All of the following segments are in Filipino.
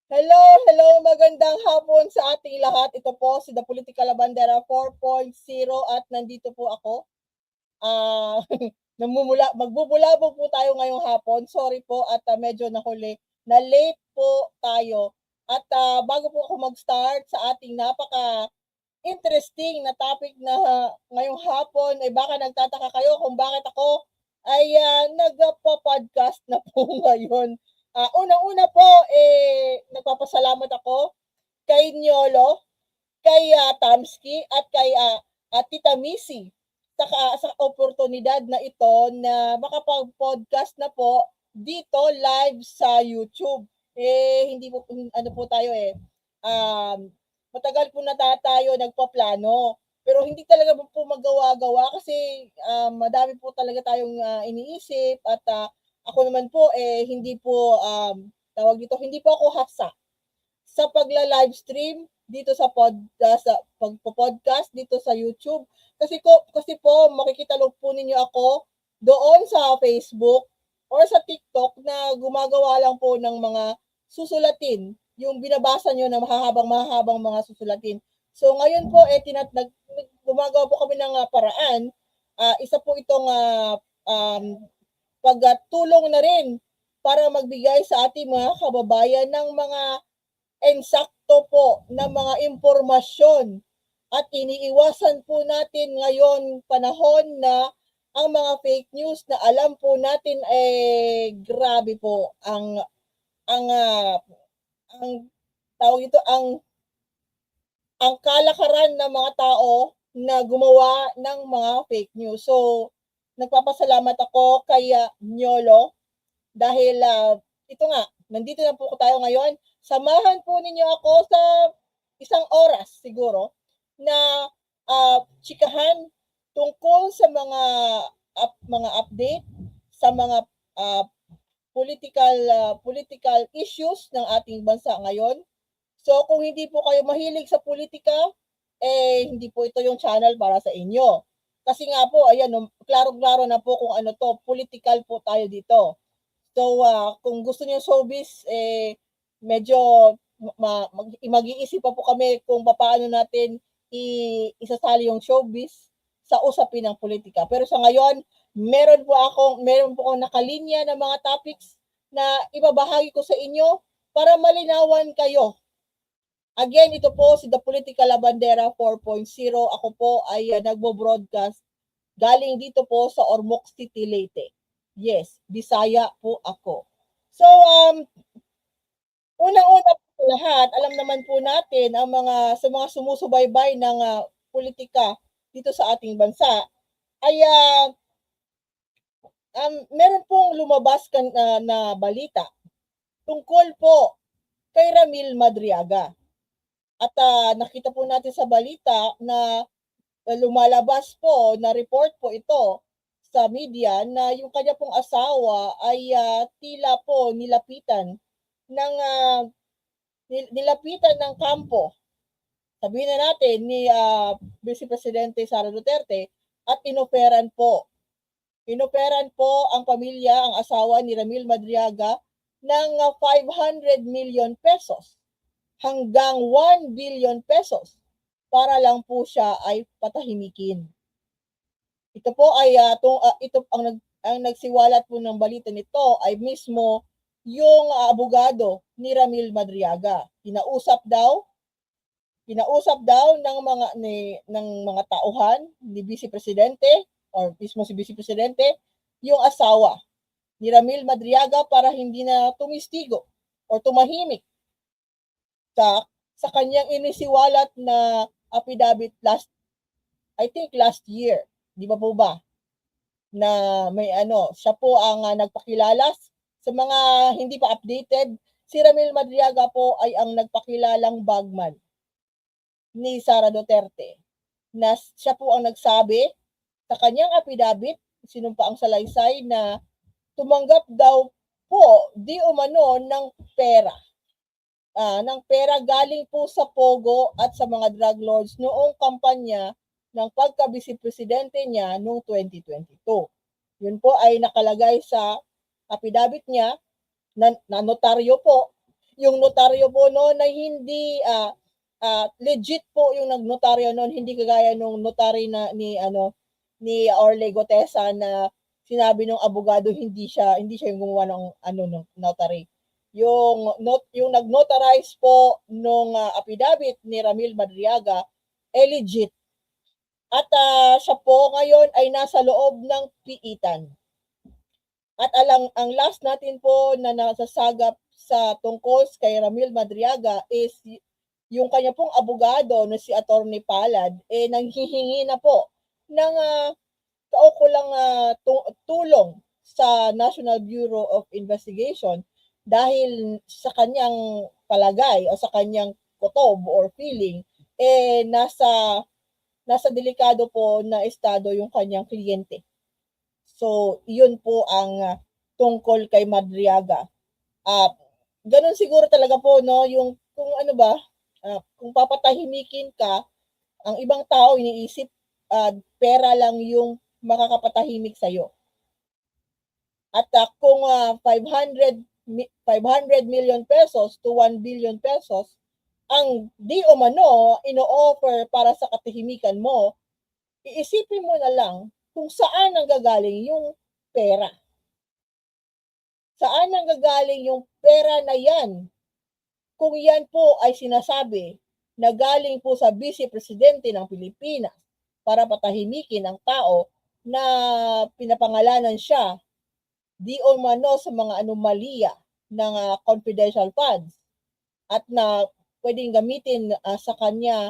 Hello, hello, magandang hapon sa ating lahat. Ito po si The Political Labandera 4.0 at nandito po ako. Ah, magbubulabog po tayo ngayong hapon. Sorry po at medyo nahuli. Na late po tayo. At bago po ako mag-start sa ating napaka interesting na topic na ngayong hapon, ay baka nagtataka kayo kung bakit ako ay nagpa-podcast na po ngayon. Unang-una po, nagpapasalamat ako kay Niolo, kay Tamski, at kay Tita Missy sa oportunidad na ito na makapag-podcast na po dito live sa YouTube. Hindi po, ano po tayo um, matagal po na tayo nagpaplano. Pero hindi talaga po magawa-gawa kasi madami po talaga tayong iniisip at ako naman po hindi po tawag dito, hindi po ako hasa sa pagla-livestream dito sa pagpo-podcast dito sa YouTube kasi po makikita lang po ninyo ako doon sa Facebook or sa TikTok na gumagawa lang po ng mga susulatin, yung binabasa nyo na mahahabang mga susulatin. So ngayon po gumagawa po kami ng paraan. Isa po itong pagtulong na rin para magbigay sa ating mga kababayan ng mga ensakto po na mga impormasyon at iniiwasan po natin ngayon panahon na ang mga fake news na alam po natin grabe po ang ang tawag ito ang kalakaran ng mga tao na gumawa ng mga fake news. So nagpapasalamat ako kay Nyolo dahil ito nga, nandito na po tayo ngayon. Samahan po ninyo ako sa isang oras siguro na chikahan tungkol sa mga update sa mga uh, political issues ng ating bansa ngayon. So kung hindi po kayo mahilig sa politika, hindi po ito yung channel para sa inyo. Kasi nga po, ayan, klaro-klaro na po kung ano to, political po tayo dito. So, kung gusto niyo showbiz, medyo mag-iisip pa po kami kung paano natin isasali yung showbiz sa usapin ng politika. Pero sa ngayon, meron po akong nakalinya ng mga topics na ibabahagi ko sa inyo para malinawan kayo. Again, ito po si The Political Labandera 4.0. Ako po ay nagbo-broadcast galing dito po sa Ormoc City, Leyte. Yes, Bisaya po ako. So, unang-una po sa lahat, alam naman po natin sa mga sumusubaybay ng politika dito sa ating bansa ay meron pong lumabas na balita tungkol po kay Ramil Madriaga. At nakita po natin sa balita na lumalabas po na report po ito sa media na yung kanya pong asawa ay tila po nilapitan ng kampo. Sabihin na natin ni Vice Presidente Sara Duterte at inoperan po. Inoperan po ang pamilya, ang asawa ni Ramil Madriaga ng 500 million pesos hanggang 1 billion pesos para lang po siya ay patahimikin. Ito po ay ito ang nagsiwalat po ng balita nito ay mismo yung abogado ni Ramil Madriaga. Kinausap daw ng mga tauhan ni Vice Presidente or mismo si Vice Presidente yung asawa ni Ramil Madriaga para hindi na tumistigo o tumahimik sa kanyang inisiwalat na affidavit last year. Di ba po ba? Na may siya po ang nagpakilala sa mga hindi pa updated. Si Ramil Madriaga po ay ang nagpakilalang bagman ni Sara Duterte na siya po ang nagsabi sa kanyang affidavit, sinumpa ang salaysay na tumanggap daw po di umano ng pera galing po sa Pogo at sa mga drug lords noong kampanya ng pagka-vice-presidente niya noong 2022. Yun po ay nakalagay sa affidavit niya na notaryo po yung notaryo po noon ay hindi legit po yung nagnotaryo noon, hindi kagaya nung notary na ni Orle Gotesa na sinabi ng abogado hindi siya yung gumawa ng ng notary. Yung nag-notarize po nung affidavit ni Ramil Madriaga legit. At siya po ngayon ay nasa loob ng piitan. At ang last natin po na nasasagap sa tungkol kay Ramil Madriaga is yung kanya pong abogado na si Attorney Palad nanghihingi na po ng kaukulang tulong sa National Bureau of Investigation dahil sa kanyang palagay o sa kanyang kutob or feeling nasa delikado po na estado yung kanyang kliyente. So, yun po ang tungkol kay Madriaga. Ganun siguro talaga po, no, yung kung kung papatahimikin ka, ang ibang tao iniisip pera lang yung makakapatahimik sa'yo. At kung 500 million pesos to 1 billion pesos, ang di umano ino-offer para sa katahimikan mo, iisipin mo na lang kung saan nanggagaling yung pera. Saan nanggagaling yung pera na yan? Kung yan po ay sinasabi na galing po sa Vice Presidente ng Pilipinas para patahimikin ang tao na pinapangalanan siya di umano sa mga anomalya ng confidential funds at na pwedeng gamitin sa kanya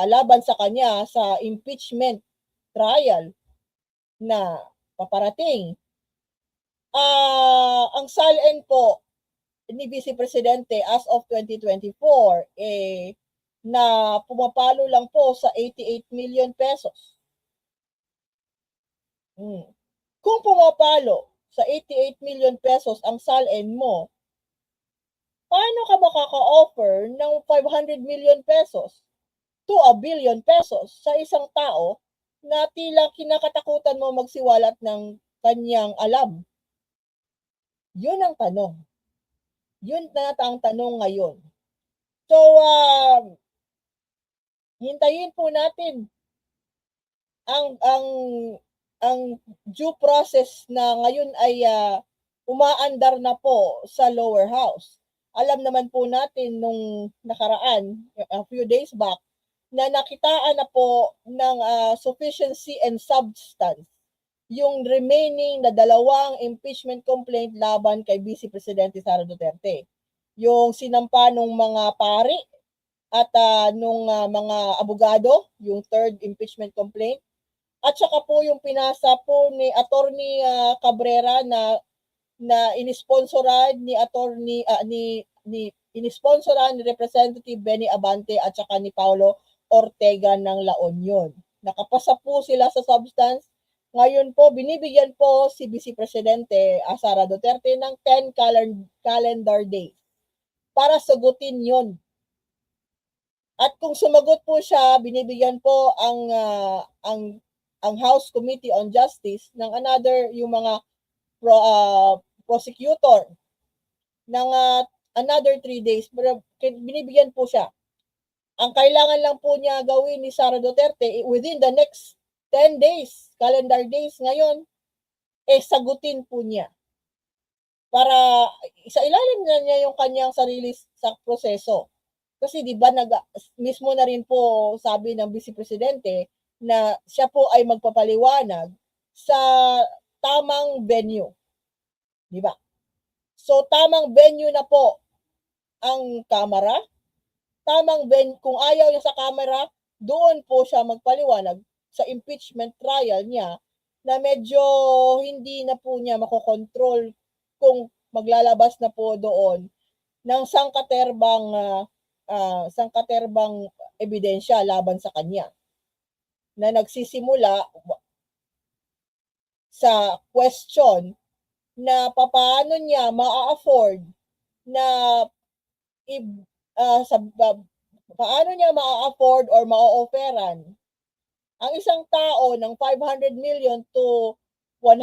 laban sa kanya sa impeachment trial na paparating. Ang SALN po ni Vice Presidente as of 2024 na pumapalo lang po sa 88 million pesos. Kung pumapalo sa 88 million pesos ang SALN mo, paano ka makaka-offer ng 500 million pesos to 1 billion pesos sa isang tao na tila kinakatakutan mo magsiwalat ng kanyang alam? Yun ang tanong. Yun na ang tanong ngayon. So, hintayin po natin ang due process na ngayon ay umaandar na po sa lower house. Alam naman po natin nung nakaraan, a few days back, na nakitaan na po ng sufficiency and substance yung remaining na 2 impeachment complaint laban kay Vice Presidente Sara Duterte. Yung sinampa nung mga pari at nung mga abogado, yung 3rd impeachment complaint. At saka po yung pinasa po ni Attorney Cabrera na inisponsoran ni Attorney inisponsoran ni Representative Benny Abante at saka ni Paulo Ortega ng La Union. Nakapasa po sila sa substance. Ngayon po, binibigyan po si Vice Presidente Sara Duterte ng 10 calendar days para sagutin yon. At kung sumagot po siya, binibigyan po ang House Committee on Justice ng yung mga prosecutor ng another 3 days. Binibigyan po siya. Ang kailangan lang po niya gawin ni Sara Duterte within the next 10 days, calendar days ngayon, sagutin po niya. Para sa ilalim na niya yung kanyang sarili sa proseso. Kasi di ba mismo na rin po sabi ng Vice Presidente na siya po ay magpapaliwanag sa tamang venue. Di ba? So tamang venue na po ang kamera. Tamang venue, kung ayaw niya sa kamera, doon po siya magpaliwanag sa impeachment trial niya na medyo hindi na po niya makokontrol kung maglalabas na po doon ng sangkaterbang ebidensya laban sa kanya na nagsisimula sa question na paano niya maa-afford na paano niya maa-afford or maa-offeran ang isang tao ng 500 million to 1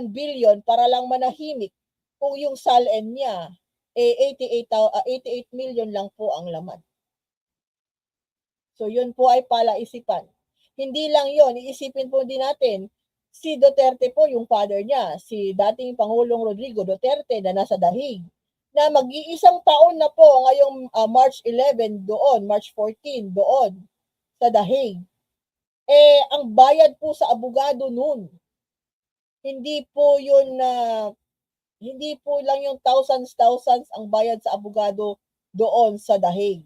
billion para lang manahimik kung yung SALN niya 88 million lang po ang laman. So yun po ay palaisipan. Hindi lang yon, iisipin po din natin, si Duterte po, yung father niya, si dating Pangulong Rodrigo Duterte na nasa dahig, na mag-iisang taon na po ngayong March 11 doon, March 14 doon sa dahig. Ang bayad po sa abogado noon, hindi po yun na hindi po lang yung thousands ang bayad sa abogado doon sa dahig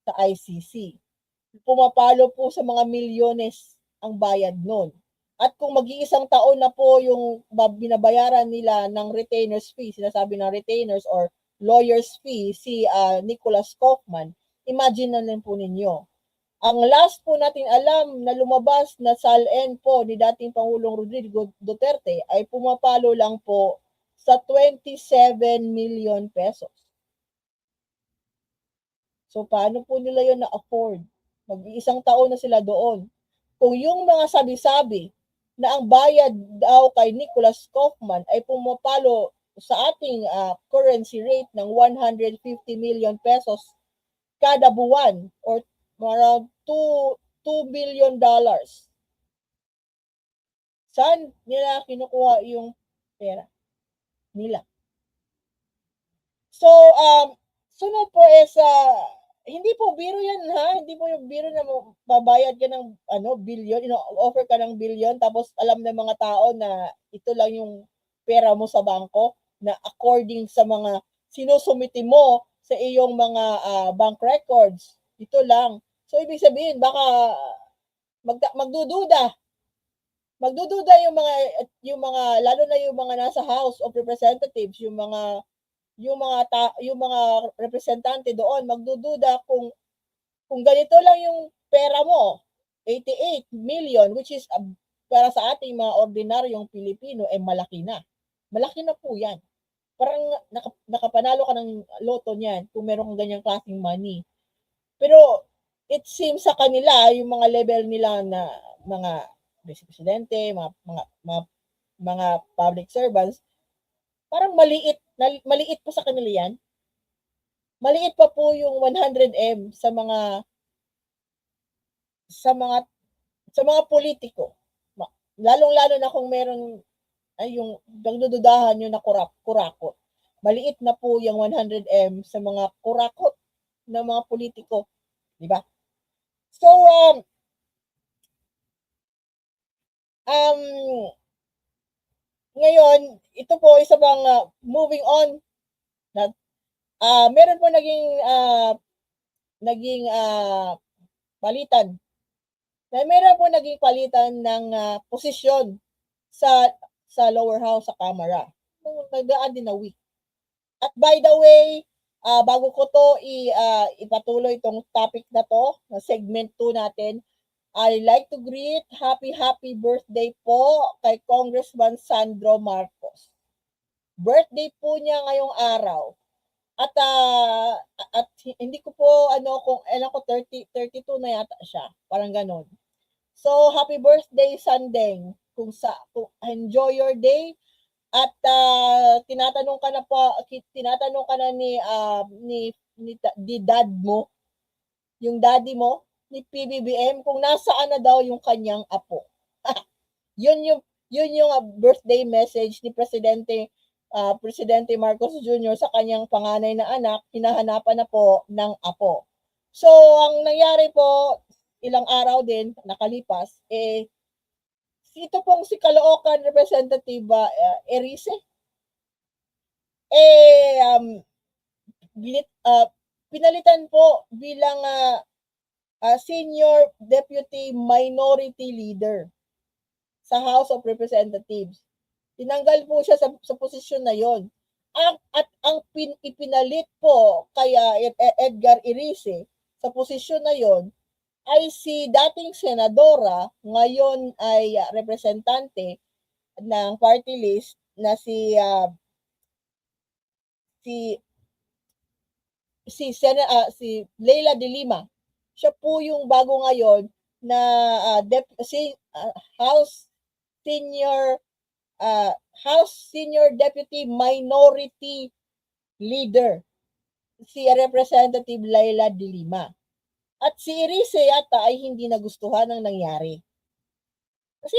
sa ICC. Pumapalo po sa mga milyones ang bayad noon. At kung mag-iisang taon na po yung binabayaran nila ng retainers fee, sinasabi ng retainers or lawyers fee, si Nicholas Kaufman, imagine na lang po ninyo. Ang last po natin alam na lumabas na SALN po ni dating Pangulong Rodrigo Duterte ay pumapalo lang po sa 27 million pesos. So paano po nila yun na-afford? Mag-iisang taon na sila doon. Kung yung mga sabi-sabi na ang bayad daw kay Nicholas Kaufman ay pumapalo sa ating currency rate ng 150 million pesos kada buwan or around $2 billion. Saan nila kinukuha yung pera nila? So, sunod po is, hindi po biro yan ha, hindi po yung biro na babayad ka ng billion, offer ka ng billion, tapos alam ng mga tao na ito lang yung pera mo sa bangko, na according sa mga sinusumiti mo sa iyong mga bank records, ito lang. So, ibig sabihin, baka magdududa yung mga lalo na yung mga nasa House of Representatives, yung mga representante doon magdududa kung ganito lang yung pera mo, 88 million, which is para sa ating mga ordinaryong Pilipino malaki na. Malaki na po 'yan. Parang nakapanalo ka ng loto niyan kung meron kang ganyang klaseng money. Pero it seems sa kanila yung mga level nila na mga presidente, mga public servants, parang maliit po sa kanila yan. Maliit pa po yung 100M sa mga politiko. Lalong-lalo na kung meron ay yung nagdududahan yung na kurakot. Maliit na po yung 100M sa mga kurakot ng mga politiko, di ba? So ngayon, ito po isa pang moving on na meron po naging palitan. Meron po naging palitan ng posisyon sa lower house sa Kamara. Nagdaan din na week. At by the way, bago ko to ipatuloy itong topic na to, na segment 2 natin, I'd like to greet happy birthday po kay Congressman Sandro Marcos. Birthday po niya ngayong araw. At hindi ko po kung 32 na yata siya, parang ganon. So happy birthday Sandeng. Kung enjoy your day at tinatanong ka na ni dad mo, yung daddy mo ni PBBM kung nasaan na daw yung kanyang apo. yun yung birthday message ni Presidente Marcos Jr. sa kanyang panganay na anak, hinahanapan na po ng apo. So, ang nangyari po, ilang araw din nakalipas, ito pong si Caloocan Representative Erice, pinalitan po bilang Senior Deputy Minority Leader sa House of Representatives. Tinanggal po siya sa posisyon na yon. At ang ipinalit po kaya Edgar Erice sa posisyon na yon ay si dating senadora, ngayon ay representante ng party list na si Leila de Lima. Siya po yung bago ngayon na House Senior Deputy Minority leader, si Representative Laila de Lima. At si Erice yata ay hindi nagustuhan ng nangyari. Kasi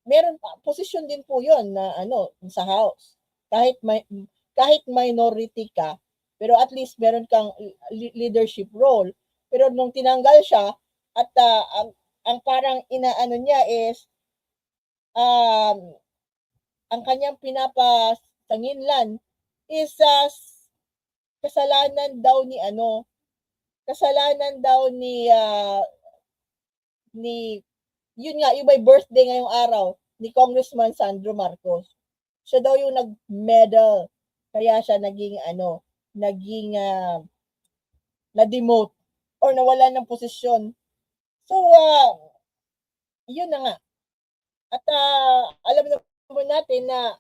meron pa, posisyon din po yon na sa House. Kahit minority ka, pero at least meron kang leadership role. Pero nung tinanggal siya at ang parang inaano niya is ang kanyang pinapasanginlan is kasalanan daw ni yun nga, yung may birthday ngayong araw ni Congressman Sandro Marcos. Siya daw yung nag-medal. Kaya siya na-demote or nawala ng posisyon. So, yun na nga. At alam naman natin na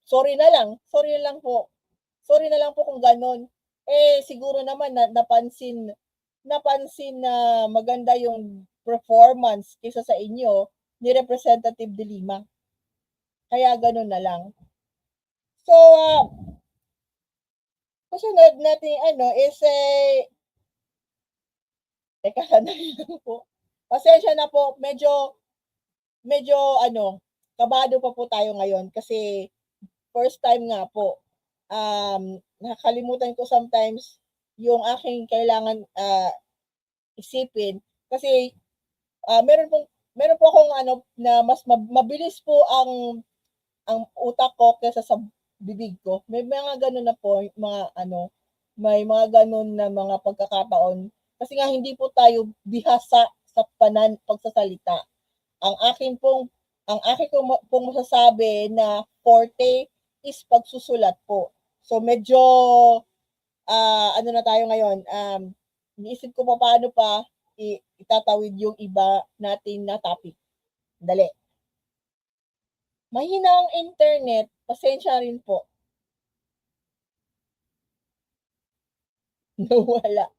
sorry na lang po kung ganon. Siguro naman napansin na maganda yung performance kaysa sa inyo ni Representative de Lima. Kaya ganun na lang. So, kasunod natin is teka, sandali lang po. Pasensya na po, medyo kabado pa po tayo ngayon kasi first time nga po. Nakakalimutan ko sometimes yung aking kailangan isipin kasi meron po akong na mas mabilis po ang utak ko kaysa sa bibig ko. May mga ganun na po, may mga ganun na mga pagkakataon. Kasi nga hindi po tayo bihasa sa pagsasalita. Ang akin pong masasabi na forte is pagsusulat po. So medyo na tayo ngayon, iniisip ko pa paano pa itatawid yung iba natin na topic. Dali. Mahina ang internet, pasensya rin po. Nawala.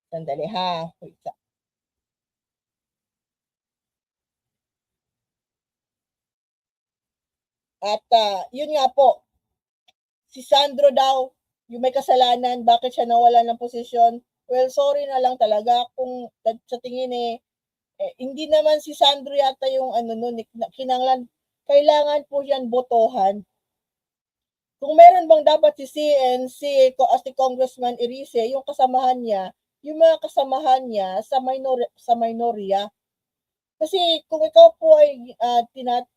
Sandali ha. Wait. At yun nga po, si Sandro daw, yung may kasalanan, bakit siya nawala ng posisyon? Well, sorry na lang talaga kung sa tingin hindi naman si Sandro yata yung kailangan po yan botohan. Kung meron bang dapat si Congressman Erice, yung kasamahan niya, yung mga kasamahan niya sa minorya. Kasi kung ikaw po ay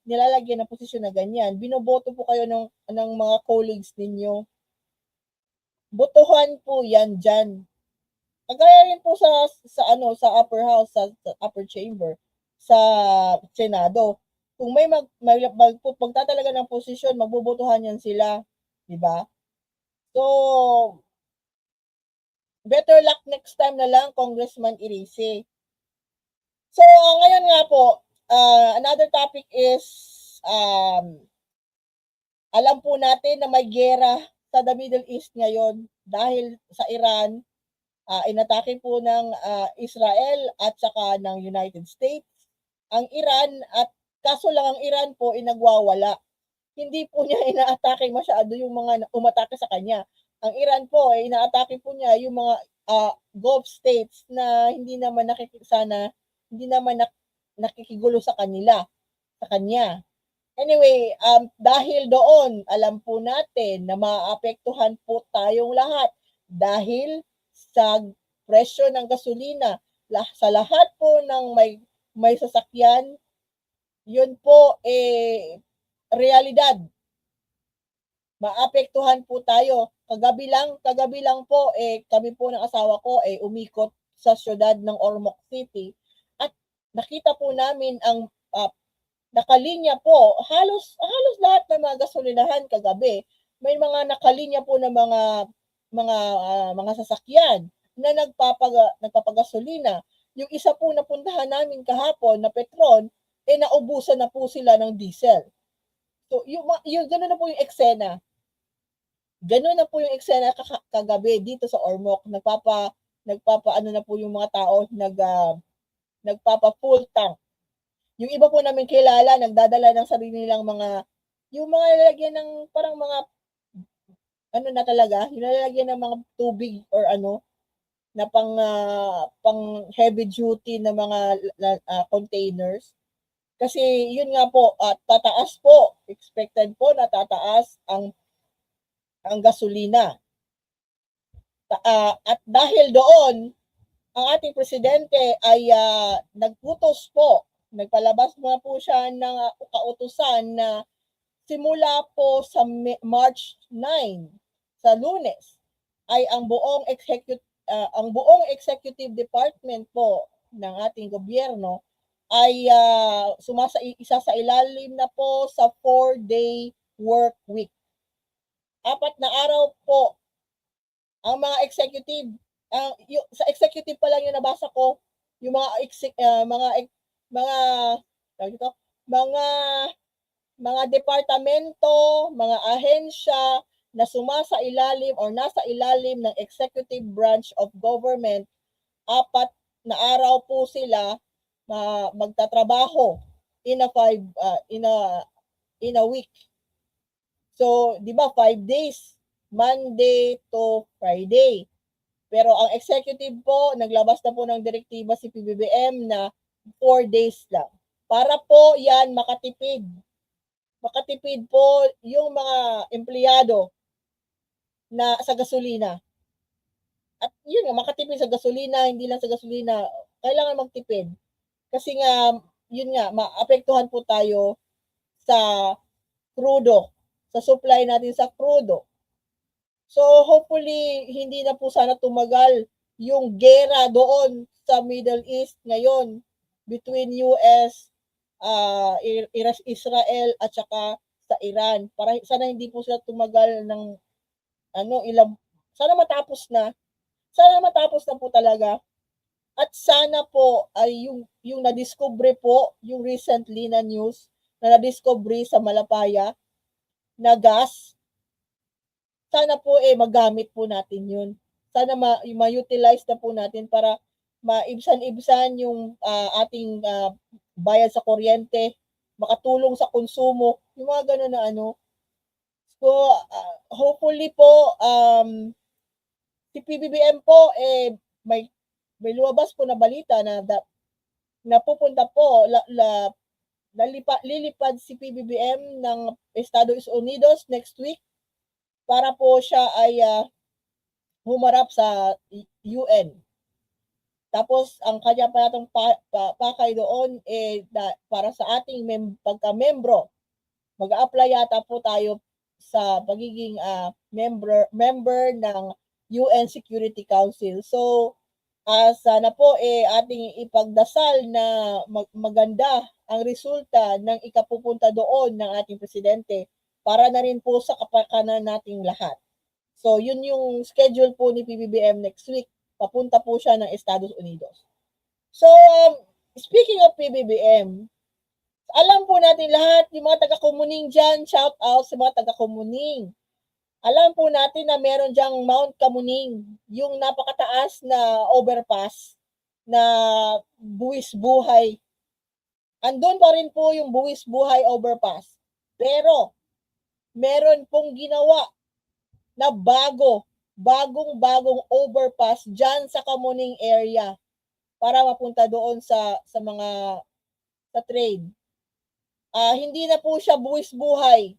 nilalagyan ng posisyon na ganyan, binoboto po kayo ng mga colleagues ninyo. Botohan po yan dyan. Kagaya rin po sa upper house, sa upper chamber, sa Senado. Kung may magtatalaga ng posisyon, magbobotohan yan sila. Diba? So, better luck next time na lang, Congressman Erice. So, ngayon nga po, another topic is, alam po natin na may giyera sa the Middle East ngayon dahil sa Iran, inatake po ng Israel at saka ng United States ang Iran, at kaso lang ang Iran po nagwawala. Hindi po niya inaatake masyado yung mga umatake sa kanya. Ang Iran po inaatake po niya yung mga Gulf states na hindi naman nakikigulo sa kanya. Anyway, dahil doon, alam po natin na maapektuhan po tayong lahat dahil sa presyo ng gasolina. Sa lahat po ng may sasakyan, yun po realidad. Maapektuhan po tayo. Kagabi lang po kami po ng asawa ko umikot sa syudad ng Ormoc City at nakita po namin ang nakalinya po halos lahat ng mga gasolinahan kagabi. May mga nakalinya po ng mga sasakyan na nagpapagasolina. Yung isa po napuntahan namin kahapon na Petron, naubusan na po sila ng diesel. So, yung gano'n na po yung eksena. Gano'n na po yung eksena kagabi dito sa Ormoc. Nagpapaano na po yung mga tao, nagpapa-full tank. Yung iba po namin kilala, nagdadala ng sarili nilang yung mga lalagyan ng parang mga, ano na talaga, yung lalagyan ng mga tubig or na pang heavy duty na mga containers. Kasi yun nga po, tataas po, expected po na tataas ang gasolina. At dahil doon, ang ating presidente ay nagputos po, nagpalabas na po siya ng kautusan na simula po sa March 9, sa Lunes, ay ang buong executive department po ng ating gobyerno ay isa sa ilalim na po sa 4-day work week. 4 na araw po ang mga executive, sa executive pa lang yung nabasa ko, yung mga departamento, mga ahensya na sumasailalim or nasa ilalim ng executive branch of government, 4 na araw po sila magtatrabaho in a week. So, 'di ba, 5 days, Monday to Friday. Pero ang executive po, naglabas na po ng direktiba si PBBM na 4 days lang. Para po yan makatipid. Makatipid po yung mga empleyado na sa gasolina. At yun nga, makatipid sa gasolina, hindi lang sa gasolina, kailangan magtipid. Kasi nga, yun nga, maapektuhan po tayo sa crudo, sa supply natin sa crudo. So hopefully, hindi na po sana tumagal yung gera doon sa Middle East ngayon between US, Israel at saka sa Iran. Para sana hindi po sila tumagal ng sana matapos na. Sana matapos na po talaga. At sana po ay yung na-discover po, yung recently na news na na-discover sa Malapaya na gas, sana po magamit po natin yun. Sana ma-utilize na po natin para maibsan-ibsan yung ating bayad sa kuryente, makatulong sa konsumo, yung mga gano'n na So, hopefully po, si PBBM po, may lumabas po na balita na pupunta po, lilipad si PBBM ng Estados Unidos next week para po siya ay humarap sa UN. Tapos ang kanya pa yatang pakay doon para sa ating pagka-membro. Mag-a-apply yata po tayo sa pagiging member ng UN Security Council. So sana po ating ipagdasal na maganda ang resulta ng ikapupunta doon ng ating presidente para na rin po sa kapakanan nating lahat. So yun yung schedule po ni PBBM next week. Papunta po siya ng Estados Unidos. So, speaking of PBBM, alam po natin lahat, yung mga taga-Kumuning dyan, shout out sa mga taga-Kumuning. Alam po natin na meron dyang Mount Kamuning, yung napakataas na overpass na Buwis Buhay. Andun pa rin po yung Buwis Buhay overpass. Pero, meron pong ginawa na bagong overpass dyan sa Kamuning area para mapunta doon sa train. Hindi na po siya Buwis Buhay.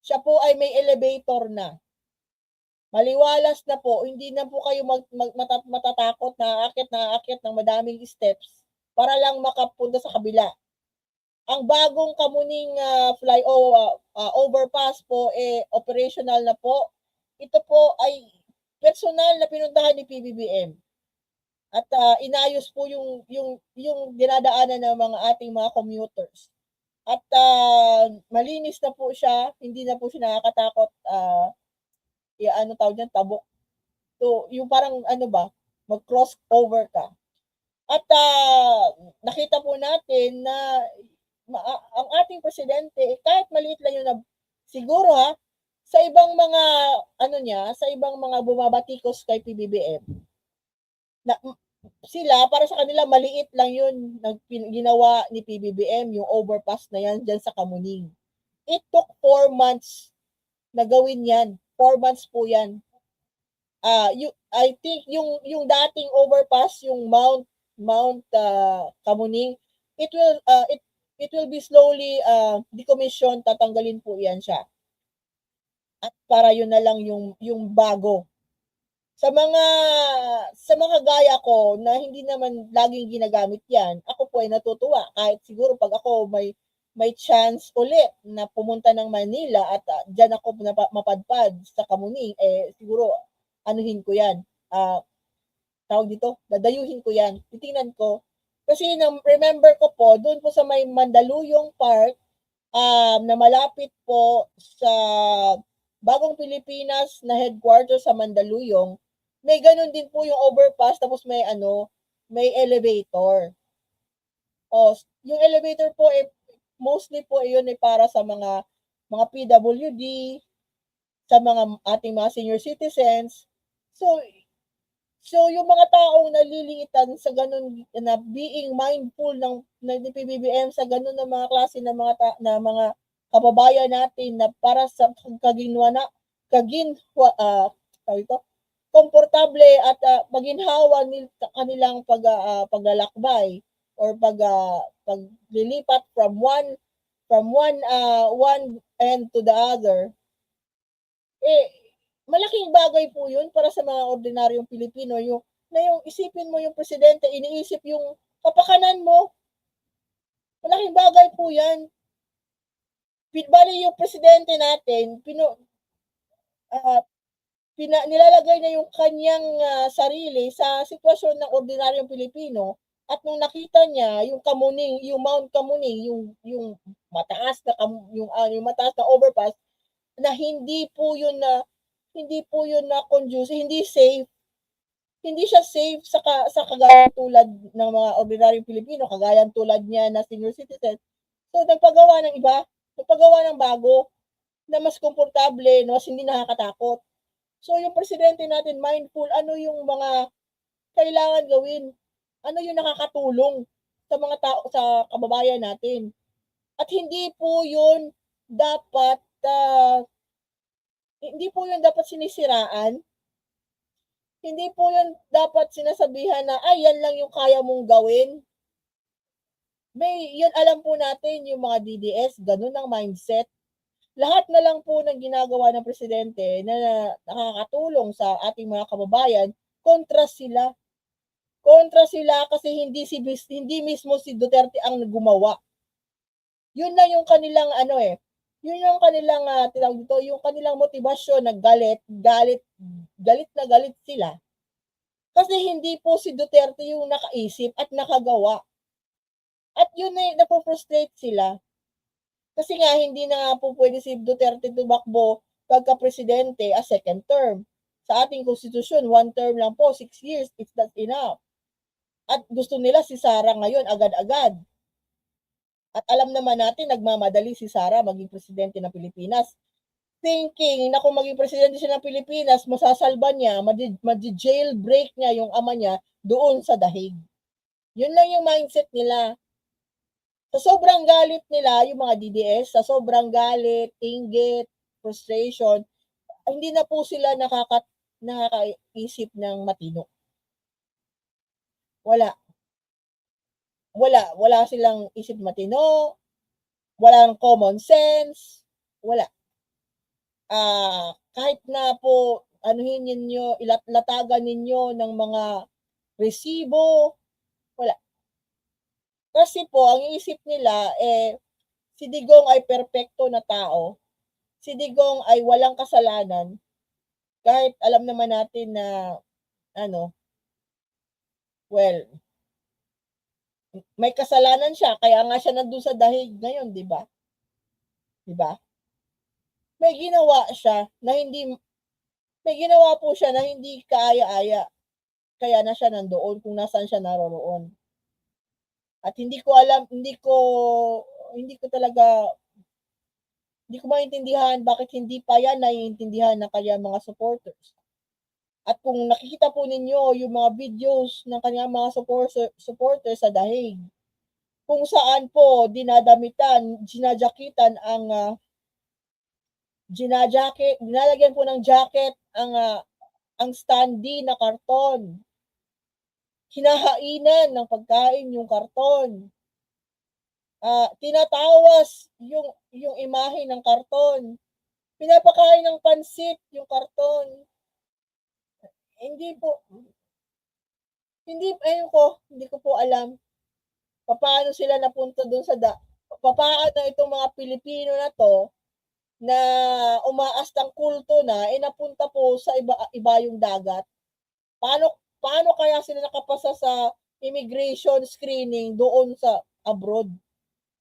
Siya po ay may elevator na. Maliwalas na po, hindi na po kayo matatakot na aakyat ng madaming steps para lang makapunta sa kabila. Ang bagong Kamuning overpass po operational na po. Ito po ay personal na pinuntahan ni PBBM. At inayos po yung dinadaanan ng ating mga commuters. At malinis na po siya, hindi na po siya nakakatakot tabok. So, yung parang mag-cross over ka. At nakita po natin na ang ating presidente, kahit maliit lang yun siguro sa ibang mga sa ibang mga bumabatikos kay PBBM, sila para sa kanila maliit lang yun ginawa ni PBBM yung overpass na yan dyan sa Kamuning. It took 4 months na gawin yan. 4 months po yan. I think yung dating overpass, yung Mount Kamuning, it will be slowly decommissioned, tatanggalin po yan siya. At para yun na lang yung bago. Sa mga gaya ko na hindi naman laging ginagamit yan, ako po ay natutuwa. Kahit siguro pag ako may chance ulit na pumunta ng Manila at dyan ako mapadpad sa Kamuning, siguro anuhin ko yan. Tawag dito, dadayuhin ko yan. Titingnan ko. Kasi remember ko po, doon po sa may Mandaluyong Park, na malapit po sa Bagong Pilipinas na headquarters sa Mandaluyong, may ganun din po yung overpass tapos may elevator. Yung elevator po mostly po yun ay para sa mga PWD, sa ating mga senior citizens. So yung mga taong naliliitan sa ganun na being mindful ng ni PBBM sa ganun na mga klase ng mga kababayan natin na para sa komportable at maginhawa kanilang paglalakbay or paglilipat from one end to the other, malaking bagay po yun para sa mga ordinaryong Pilipino, yung isipin mo yung presidente, iniisip yung kapakanan mo. Malaking bagay po yan. Bali yung presidente natin, nilalagay niya yung kanyang sarili sa sitwasyon ng ordinaryong Pilipino at nung nakita niya yung Kamuning, yung Mount Kamuning, yung mataas na overpass na hindi po yun na conducive, hindi safe. Hindi siya safe sa kagaya tulad ng mga ordinaryong Pilipino, kagaya tulad niya na senior citizen. So nagpagawa ng iba, nagpagawa ng bago na mas komportable, na mas hindi nakakatakot. So yung presidente natin mindful, ano yung mga kailangan gawin? Ano yung nakakatulong sa mga tao, sa kababayan natin? At dapat hindi po yun dapat sinisiraan. Hindi po yun dapat sinasabihan na, ay, yan lang yung kaya mong gawin. Yun alam po natin, yung mga DDS, ganun ang mindset. Lahat na lang po ng ginagawa ng presidente na nakakatulong sa ating mga kababayan, kontra sila. Kontra sila kasi hindi mismo si Duterte ang gumawa. Yun lang yung kanilang yun yung kanilang tinawag dito, yung kanilang motibasyon na galit na galit sila. Kasi hindi po si Duterte yung nakaisip at nakagawa. At yun ay napofrustrate sila. Kasi nga hindi na nga po pwede si Duterte tumakbo pagka-presidente a second term. Sa ating konstitusyon, 1 term lang po, 6 years, it's not enough. At gusto nila si Sara ngayon agad-agad. At alam naman natin, nagmamadali si Sara maging presidente ng Pilipinas. Thinking na kung maging presidente siya ng Pilipinas, masasalba niya, jailbreak niya yung ama niya doon sa dahig. Yun lang yung mindset nila. Sa sobrang galit nila, yung mga DDS, sa sobrang galit, inggit, frustration, hindi na po sila nakakaisip ng matino. Wala silang isip matino, walang common sense, wala. Kahit na po anuhin ninyo, latagan ninyo ng mga resibo, wala. Kasi po, ang isip nila, si Digong ay perpekto na tao, si Digong ay walang kasalanan, kahit alam naman natin na, may kasalanan siya, kaya nga siya nandun sa dahig ngayon, di ba? Di ba? May ginawa po siya na hindi kaaya-aya, kaya na siya nandoon kung nasaan siya naroroon. At hindi ko maintindihan bakit hindi pa yan naiintindihan ng kanyang mga supporters. At kung nakikita po ninyo yung mga videos ng kanyang mga supporter sa dahig, kung saan po dinadamitan, ginajakitan ang dinalagyan po ng jacket ang standee na karton. Hinahainan ng pagkain yung karton. Tinatawas yung imahe ng karton. Pinapakain ng pansit yung karton. Hindi po, hindi ko po alam paano sila napunta doon paano itong mga Pilipino na to na umaastang kulto na napunta po sa iba yung dagat. Paano kaya sila nakapasa sa immigration screening doon sa abroad?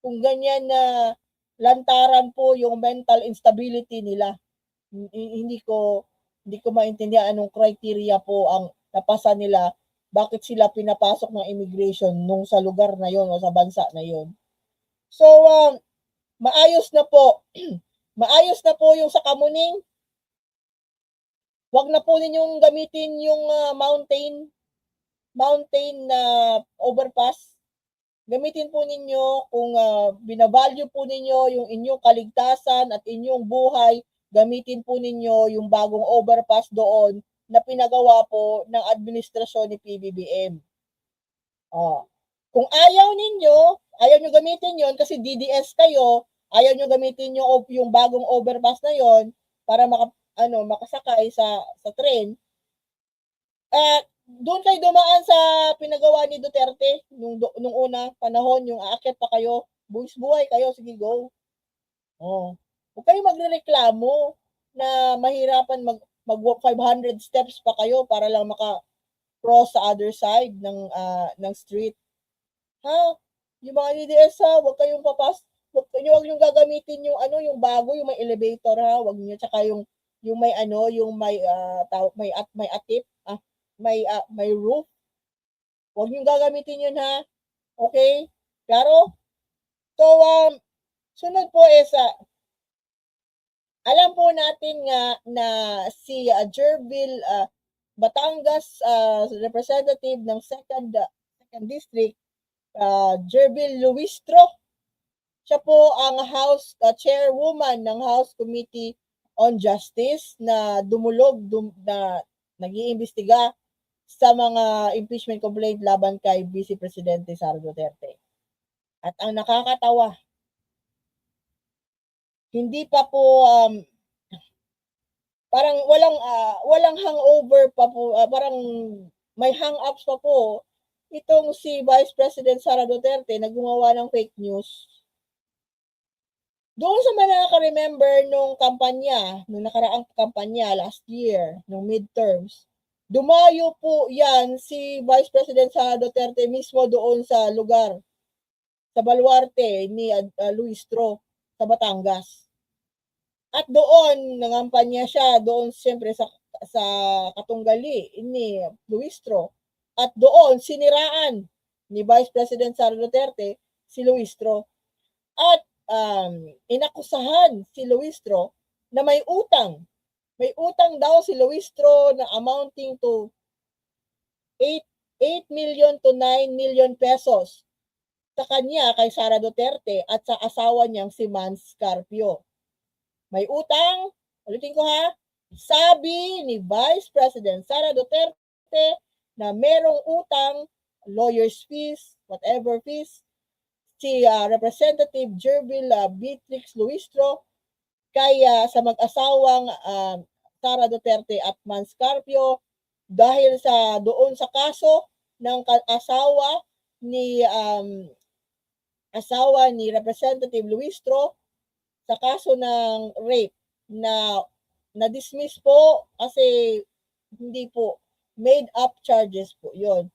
Kung ganyan na lantaran po yung mental instability nila. Hindi ko maintindihan anong criteria po ang napasa nila, bakit sila pinapasok ng immigration nung sa lugar na yon o sa bansa na yon. So, maayos na po. Maayos na po yung sa Kamuning. Huwag na po ninyong gamitin yung mountain na overpass. Gamitin po ninyo kung binavalue po ninyo yung inyong kaligtasan at inyong buhay, gamitin po ninyo yung bagong overpass doon na pinagawa po ng administrasyon ni PBBM. Kung ayaw nyo gamitin yon kasi DDS kayo, ayaw nyo gamitin yung bagong overpass na yon para makasakay sa tren, doon kayo dumaan sa pinagawa ni Duterte nung una panahon, yung aakyat pa kayo, buhay kayo, sige go. Huwag kayo magrereklamo na mahirapan mag 500 steps pa kayo para lang maka-cross sa other side ng street. Yung mga DDS huwag kayong huwag yung gagamitin yung bago, yung may elevator huwag niyo, tsaka yung may may atip, may roof. Huwag niyo gagamitin yun Okay? Klaro? So, sunod po is, alam po natin nga na si Jervil Batangas representative ng second district, Jervil Luistro. Siya po ang chairwoman ng House Committee on Justice na na nag-iimbestiga sa mga impeachment complaint laban kay Vice Presidente Sara Duterte. At ang nakakatawa, hindi pa po parang walang hangover pa po, parang may hang-ups pa po itong si Vice President Sara Duterte na gumawa ng fake news. Doon sa mga nakaka-remember nung nakaraang kampanya last year, nung midterms, dumayo po yan si Vice President Sara Duterte mismo doon sa lugar, sa baluarte ni Luistro sa Batangas. At doon, nangampanya siya doon siyempre sa katunggali ni Luistro. At doon, siniraan ni Vice President Sara Duterte si Luistro. At inakusahan si Luistro na may utang. May utang daw si Luistro na amounting to 8 million to 9 million pesos sa kanya kay Sara Duterte at sa asawa niyang si Mans Carpio. May utang, ulitin ko sabi ni Vice President Sara Duterte na merong utang, lawyer's fees, whatever fees, si Representative Jervil Beatrix Luistro kaya sa mag-asawang Sara Duterte at Mans Carpio dahil doon sa kaso ng asawa ni Representative Luistro sa kaso ng rape na-dismiss po kasi hindi po made up charges po yun.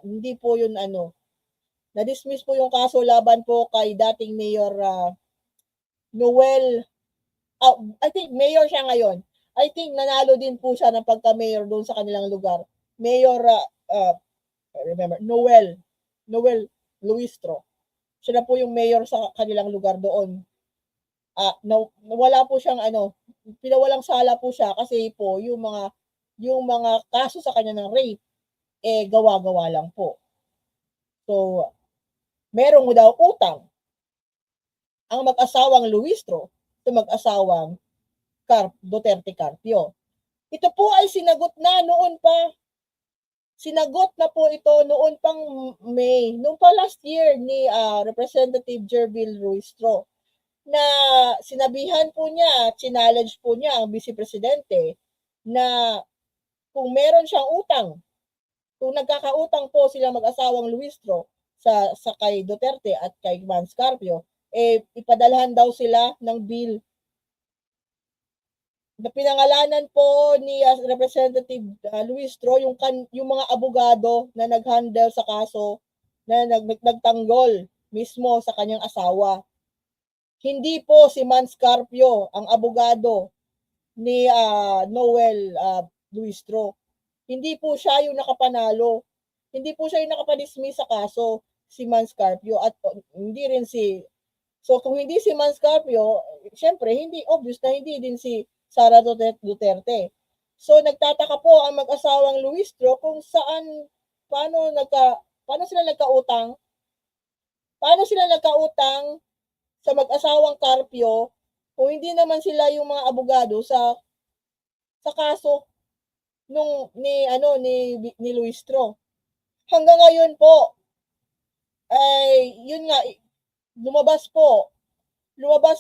Hindi po yun na-dismiss po yung kaso laban po kay dating Mayor Noel. I think mayor siya ngayon. I think nanalo din po siya ng pagka-mayor doon sa kanilang lugar. Mayor, I remember, Noel Luistro. Siya na po yung mayor sa kanilang lugar doon. Wala po siyang pinawalang sala po siya kasi po yung mga yung mga kaso sa kanya ng rape, gawa-gawa lang po. So, merong daw utang ang mag-asawang Luistro sa mag-asawang Duterte Carpio. Ito po ay sinagot na noon pa. Sinagot na po ito noon pang May, noong pa last year ni Representative Jervil Luistro, na sinabihan po niya, challenge po niya ang Vice Presidente na kung meron siyang utang, kung nagkakautang po sila mag-asawang Luistro sa kay Duterte at kay Vance Carpio, ipadalhan daw sila ng bill na pinangalanan po ni Representative Luistro yung mga abogado na nag-handle sa kaso na nagtanggol mismo sa kanyang asawa. Hindi po si Vance Carpio ang abogado ni Noel Luistro. Hindi po siya yung nakapanalo. Hindi po siya yung nakapadismiss sa kaso, si Vance Carpio, at hindi rin so kung hindi si Vance Carpio, syempre hindi obvious na hindi din si Sara Duterte. So nagtataka po ang mag-asawang Luistro kung paano sila nagkautang? Paano sila nagkautang sa mag-asawang Carpio kung hindi naman sila yung mga abogado sa kaso ni Luistro. Hanggang ngayon po ay yun nga, lumabas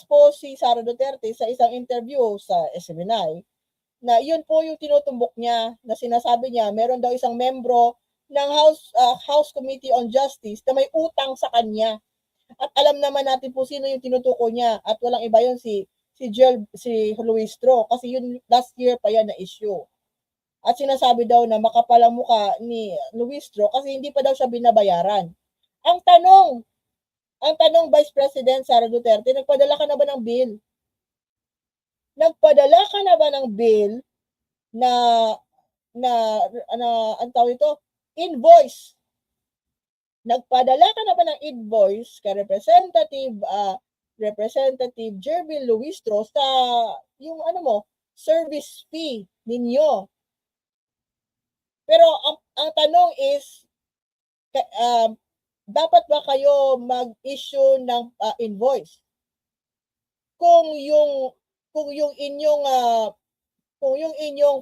po si Sara Duterte sa isang interview sa SMNI na yun po yung tinutumbok niya, na sinasabi niya meron daw isang membro ng House Committee on Justice na may utang sa kanya. At alam naman natin po sino yung tinutukoy niya, at walang iba yun si Luistro, kasi yun last year pa yan na issue. At sinasabi daw na makapal ang mukha ni Luistro kasi hindi pa daw siya binabayaran. Ang tanong, Vice President Sara Duterte, nagpadala ka na ba ng bill? Nagpadala ka na ba ng bill na ang tawag ito, invoice? Nagpadala ka na ba ng invoice kay Representative Jervil Luistro sa yung service fee ninyo? Pero ang tanong is, dapat ba kayo mag-issue ng invoice? Kung yung inyong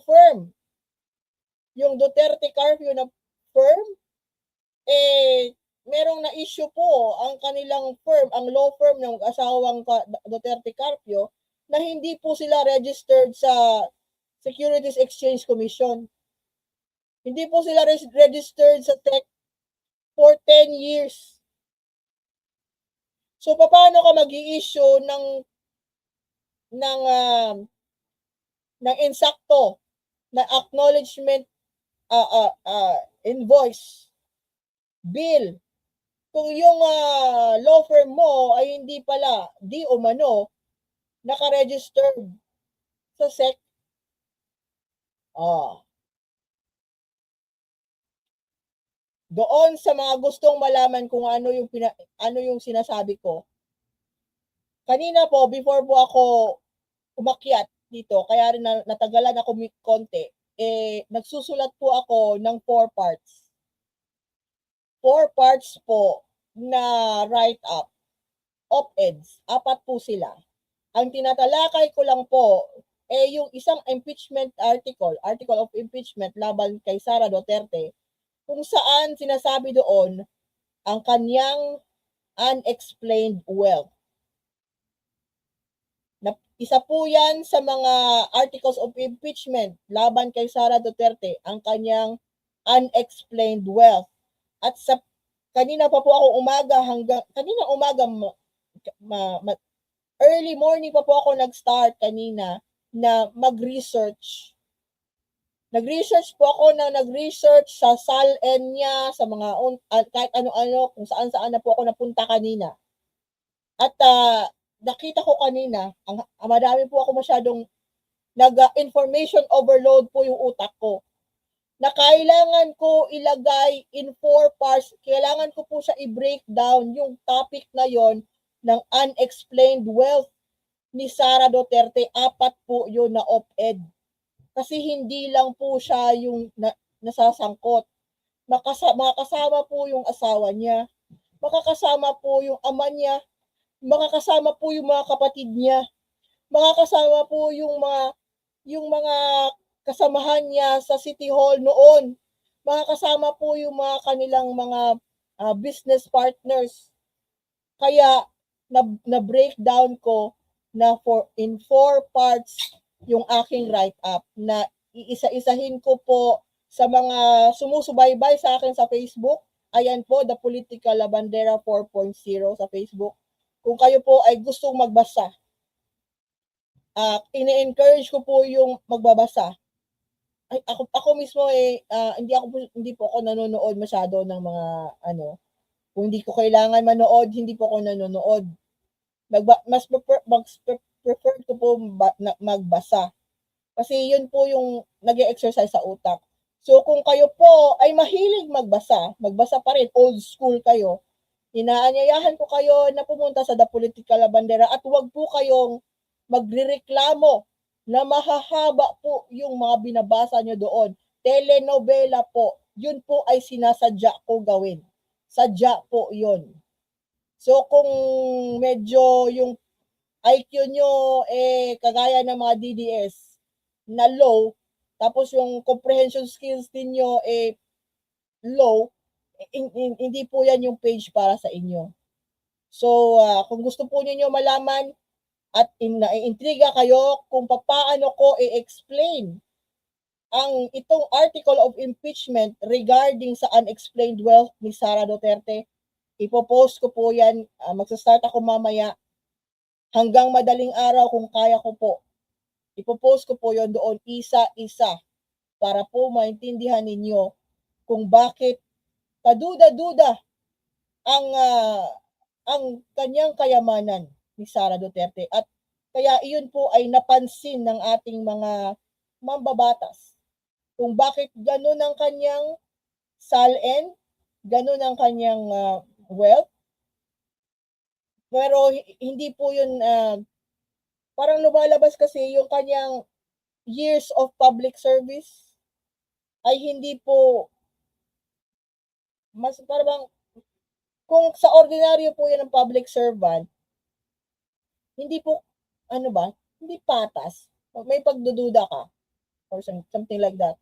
firm, yung Duterte Carpio na firm, merong na-issue po ang kanilang firm, ang law firm ng asawang Duterte Carpio, na hindi po sila registered sa Securities Exchange Commission. Hindi po sila registered sa SEC for 10 years. So paano ka mag-i-issue ng insakto na acknowledgement invoice bill kung yung law firm mo ay hindi pala di umano naka-registered sa SEC? Doon sa mga gustong malaman kung ano yung sinasabi ko, kanina po, before po ako umakyat dito, kaya rin natagalan ako konti, nagsusulat po ako ng 4 parts. 4 parts po na write-up, op-eds, 4 po sila. Ang tinatalakay ko lang po, yung isang impeachment article of impeachment laban kay Sara Duterte, kung saan sinasabi doon ang kanyang unexplained wealth. Isa po yan sa mga articles of impeachment laban kay Sara Duterte, ang kanyang unexplained wealth. At kanina pa po ako early morning pa po ako nag-start kanina na mag-research. Nag-research po ako sa SALN niya, sa mga kahit ano-ano, kung saan-saan na po ako napunta kanina. At nakita ko kanina, madami po ako masyadong information overload po yung utak ko, na kailangan ko ilagay in 4 parts. Kailangan ko po siya i-break down yung topic na yon ng unexplained wealth ni Sara Duterte. 4 po yun na op-ed. Kasi hindi lang po siya yung nasasangkot. Makakasama po yung asawa niya, makakasama po yung ama niya, makakasama po yung mga kapatid niya, makakasama po yung mga kasamahan niya sa City Hall noon. Makakasama po yung mga kanilang mga business partners. Kaya na-breakdown ko na in 4 parts yung aking write-up na iisa-isahin ko po sa mga sumusubaybay sa akin sa Facebook. Ayan po, The Political Labandera 4.0 sa Facebook. Kung kayo po ay gustong magbasa, ini-encourage ko po yung magbabasa. Ay, ako mismo hindi po ako nanonood masyado ng mga kung hindi ko kailangan manood, hindi po ako nanonood. Mas prefer ko po magbasa. Kasi yun po yung nag-exercise sa utak. So kung kayo po ay mahilig magbasa pa rin, old school kayo, inaanyayahan ko kayo na pumunta sa The Political Labandera at huwag po kayong magrereklamo na mahahaba po yung mga binabasa nyo doon. Telenovela po, yun po ay sinasadya ko gawin. Sadya po yun. So kung medyo yung IQ nyo kagaya ng mga DDS na low, tapos yung comprehension skills niyo low, hindi po yan yung page para sa inyo. So kung gusto po niyo malaman at naiintriga kayo kung paano ko i-explain ang itong article of impeachment regarding sa unexplained wealth ni Sara Duterte, ipopost ko po yan. Magsa-start ako mamaya hanggang madaling araw kung kaya ko po. Ipopost ko po yon doon isa-isa para po maintindihan ninyo kung bakit kaduda-duda ang kanyang kayamanan ni Sara Duterte at kaya iyon po ay napansin ng ating mga mambabatas kung bakit ganun ang kanyang salin, ganun ang kanyang wealth. Pero hindi po yun, parang lumalabas kasi yung kanyang years of public service ay hindi po, mas parang, kung sa ordinaryo po yan ng public servant, hindi po, hindi patas. May pagdududa ka or something like that.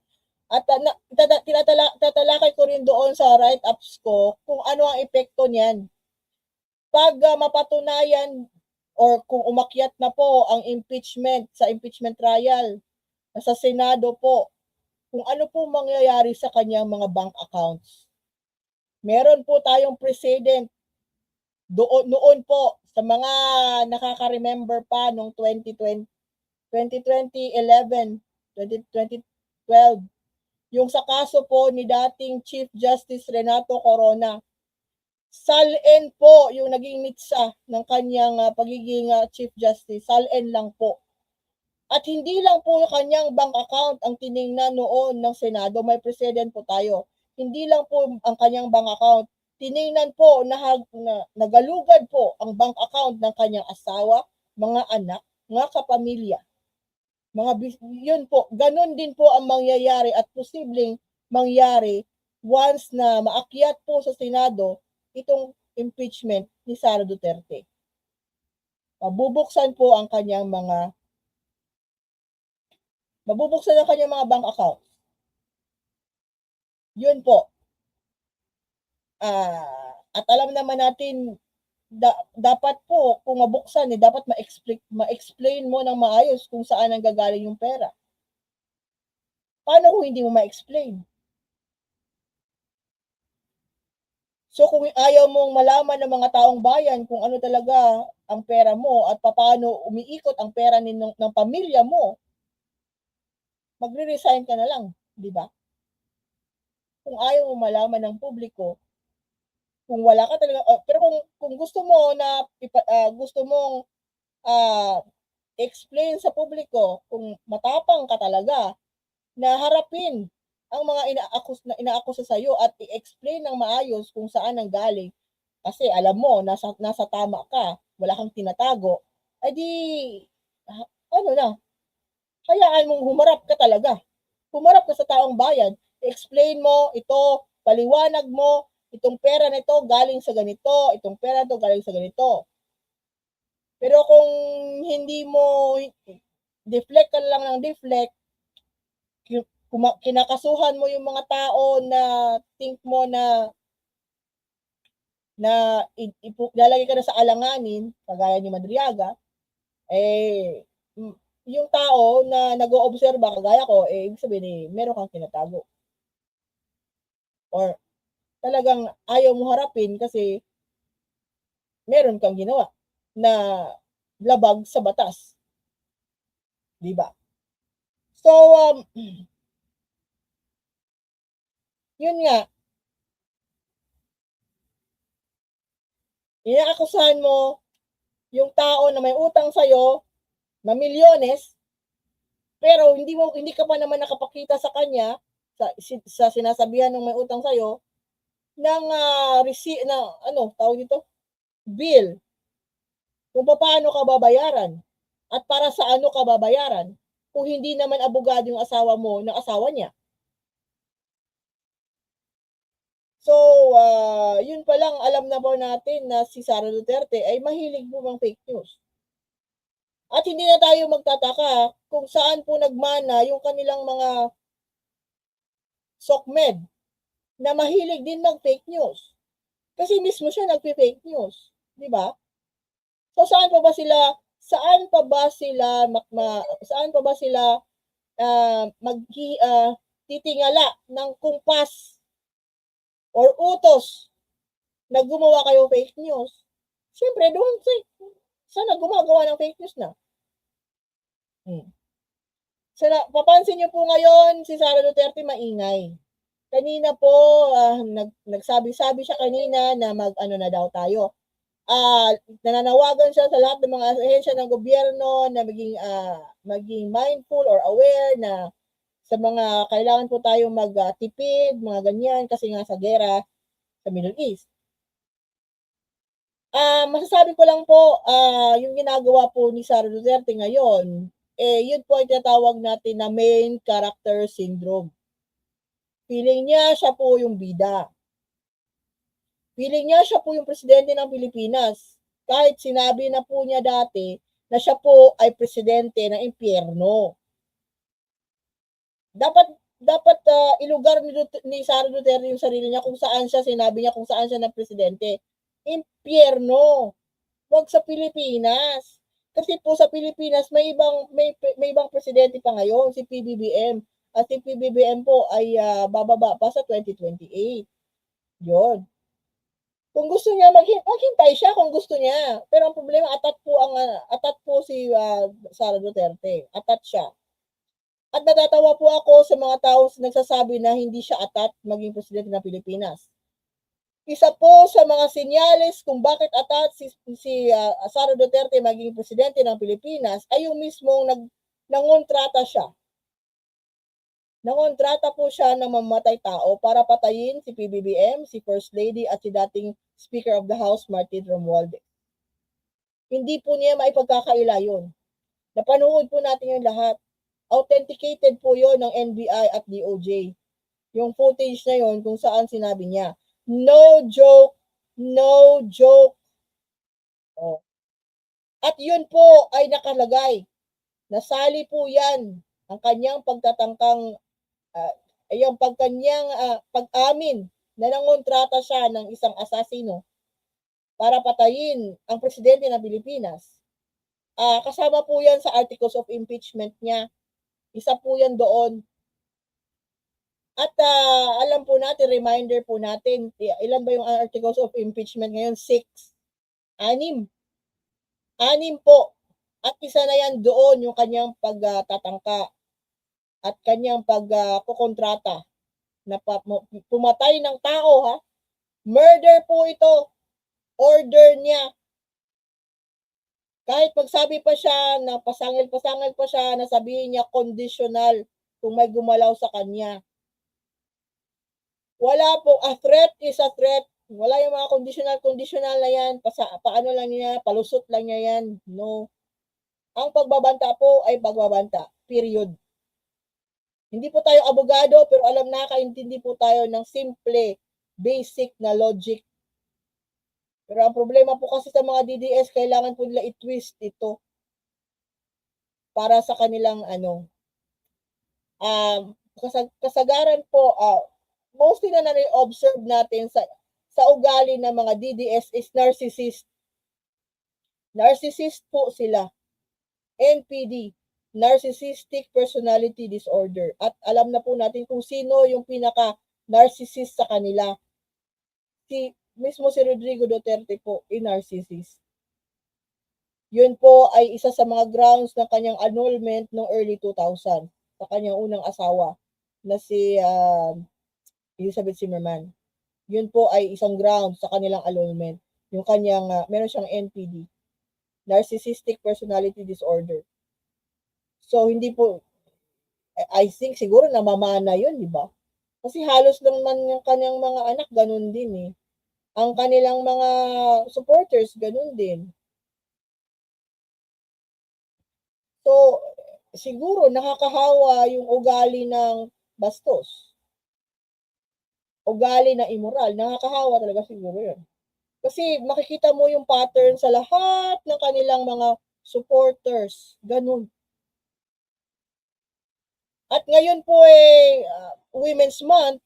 At tatalakay ko rin doon sa write-ups ko kung ano ang epekto niyan. Pag mapatunayan or kung umakyat na po ang impeachment sa impeachment trial sa Senado po, kung ano po mangyayari sa kanyang mga bank accounts. Meron po tayong precedent noon po sa mga nakaka-remember pa noong 2020, 2011, 2012, yung sa kaso po ni dating Chief Justice Renato Corona. Salin po yung naging mitsa ng kanyang pagiging Chief Justice. Salin lang po. At hindi lang po yung kanyang bank account ang tiningnan noon ng Senado. May precedent po tayo. Hindi lang po ang kanyang bank account. Tiningnan po na nagalugad po ang bank account ng kanyang asawa, mga anak, mga kapamilya. Yun po, ganun din po ang mangyayari at posibleng mangyari once na maakyat po sa Senado itong impeachment ni Sara Duterte. Mabubuksan ang kanyang mga bank accounts. Yun po. At alam naman natin, dapat po, kung mabuksan, dapat ma-explain mo ng maayos kung saan ang gagaling yung pera. Paano kung hindi mo ma-explain? So kung ayaw mong malaman ng mga taong bayan kung ano talaga ang pera mo at paano umiikot ang pera ng pamilya mo, magre-resign ka na lang, di ba? Kung ayaw mo malaman ng publiko, kung wala ka talaga, pero kung gusto mo na gusto mong explain sa publiko, kung matapang ka talaga na harapin ang mga inaakusa sa iyo at i-explain ng maayos kung saan ang galing, kasi alam mo nasa tama ka, wala kang tinatago, edi hayaan mong humarap ka talaga. Humarap ka sa taong bayan, explain mo ito, paliwanag mo, itong pera nito galing sa ganito, itong pera nito galing sa ganito. Pero kung hindi mo deflect ka lang ng deflect, kinakasuhan mo yung mga tao na think mo na lalagay ka na sa alanganin, kagaya ni Madriaga, eh, yung tao na nag-oobserba, kagaya ko, ibig sabihin, meron kang kinatago. Or talagang ayaw mo harapin kasi meron kang ginawa na labag sa batas. Di ba? So, yun nga, inaakusahan mo yung tao na may utang sa'yo na milyones, pero hindi ka pa naman nakapakita sa kanya sa sinasabihan ng may utang sa'yo ng receipt na tawag dito, bill kung paano ka babayaran at para sa ano ka babayaran kung hindi naman abogado yung asawa mo ng asawa niya. So, yun pa lang alam na po natin na si Sara Duterte ay mahilig po ng fake news. At hindi na tayo magtataka kung saan po nagmana yung kanilang mga SOCMED na mahilig din mag-fake news. Kasi mismo siya nagpe-fake news, di ba? So saan pa ba sila titingala ng kumpas or utos na gumawa kayo fake news? Siyempre doon sana gumagawa ng fake news na. Papansin niyo po ngayon si Sara Duterte maingay. Kanina po nagsabi-sabi siya kanina na mag-ano na daw tayo. Nananawagan siya sa lahat ng mga ahensya ng gobyerno na maging mindful or aware na sa mga kailangan po tayo magtipid, mga ganyan kasi nga sa gera sa Middle East. Masasabi ko lang po, yung ginagawa po ni Sara Duterte ngayon, yun po ay tinatawag natin na main character syndrome. Feeling niya siya po yung bida. Feeling niya siya po yung presidente ng Pilipinas. Kahit sinabi na po niya dati na siya po ay presidente ng impyerno. Dapat ilugar ni Sara Duterte yung sarili niya kung saan siya na presidente. Impyerno. Huwag sa Pilipinas. Kasi po sa Pilipinas may ibang presidente pa ngayon, si PBBM. At si PBBM po ay bababa pa sa 2028. Yun. Kung gusto niya maghintay siya kung gusto niya. Pero ang problema atat po si Sara Duterte. Atat siya. At natatawa po ako sa mga tao nagsasabi na hindi siya atat maging presidente ng Pilipinas. Isa po sa mga senyales kung bakit atat si Sara Duterte maging presidente ng Pilipinas ay yung mismong nangontrata siya. Nangontrata po siya ng mamamatay tao para patayin si PBBM, si First Lady at si dating Speaker of the House, Martin Romualdez. Hindi po niya maipagkakaila yun. Napanood po natin yung lahat. Authenticated po yun ng NBI at DOJ. Yung footage na yun kung saan sinabi niya, no joke, no joke. Oh. At yun po ay nakalagay. Nasali po yan ang kanyang pagtatangkang yung pag-amin na nangontrata siya ng isang asasino para patayin ang presidente ng Pilipinas. Kasama po yan sa articles of impeachment niya. Isa po yan doon. At alam po natin, reminder po natin, ilan ba yung articles of impeachment ngayon? 6. 6 po. At isa na yan doon yung kanyang pagtatangka at kanyang pagkukontrata na pumatay ng tao, ha? Murder po ito. Order niya. Kahit pagsabi pa siya na pasangil-pasangil pa siya na sabihin niya conditional kung may gumalaw sa kanya. Wala po. A threat is a threat. Wala yung mga conditional na yan. Paano lang niya, palusot lang niya yan. No. Ang pagbabanta po ay pagbabanta. period. Hindi po tayo abogado, pero nakakaintindi po tayo ng simple, basic na logic. Pero ang problema po kasi sa mga DDS, kailangan po nila i-twist ito para sa kanilang kasagaran po, mostly na na-observe natin sa ugali ng mga DDS is narcissist. Narcissist po sila. NPD, Narcissistic Personality Disorder. At alam na po natin kung sino yung pinaka-narcissist sa kanila. Mismo si Rodrigo Duterte po, narcissist. Yun po ay isa sa mga grounds ng kanyang annulment noong early 2000 sa kanyang unang asawa na si Elizabeth Zimmerman. Yun po ay isang ground sa kanilang annulment. Yung kanyang, meron siyang NPD, Narcissistic Personality Disorder. So, hindi po, I think siguro namamana yun, di ba? Kasi halos lang man yung kanyang mga anak, ganun din eh. Ang kanilang mga supporters, ganun din. So, siguro nakakahawa yung ugali ng bastos. Ugali na immoral. Nakakahawa talaga siguro yun. Kasi makikita mo yung pattern sa lahat ng kanilang mga supporters. Ganun. At ngayon po Women's Month,